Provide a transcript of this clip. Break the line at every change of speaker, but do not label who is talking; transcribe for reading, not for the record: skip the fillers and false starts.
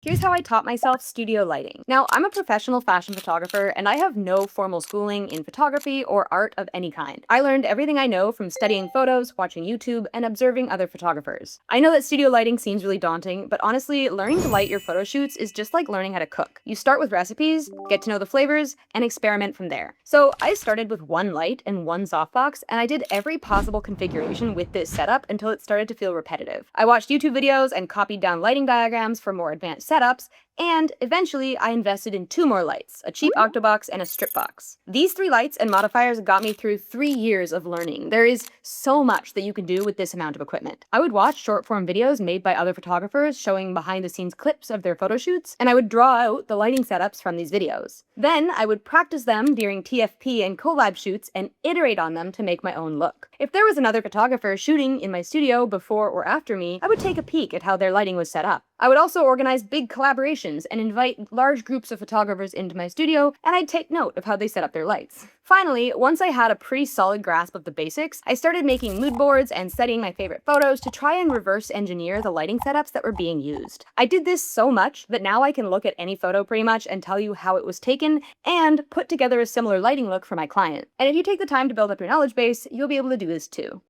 Here's how I taught myself studio lighting. Now, I'm a professional fashion photographer and I have no formal schooling in photography or art of any kind. I learned everything I know from studying photos, watching YouTube, and observing other photographers. I know that studio lighting seems really daunting, but honestly, learning to light your photo shoots is just like learning how to cook. You start with recipes, get to know the flavors, and experiment from there. So I started with one light and one softbox, and I did every possible configuration with this setup until it started to feel repetitive. I watched YouTube videos and copied down lighting diagrams for more advanced setups, and eventually I invested in two more lights, a cheap Octobox and a strip box. These three lights and modifiers got me through 3 years of learning. There is so much that you can do with this amount of equipment. I would watch short form videos made by other photographers showing behind the scenes clips of their photo shoots, and I would draw out the lighting setups from these videos. Then I would practice them during TFP and collab shoots and iterate on them to make my own look. If there was another photographer shooting in my studio before or after me, I would take a peek at how their lighting was set up. I would also organize big collaborations and invite large groups of photographers into my studio, and I'd take note of how they set up their lights. Finally, once I had a pretty solid grasp of the basics, I started making mood boards and studying my favorite photos to try and reverse engineer the lighting setups that were being used. I did this so much that now I can look at any photo pretty much and tell you how it was taken and put together a similar lighting look for my client. And if you take the time to build up your knowledge base, you'll be able to do this too.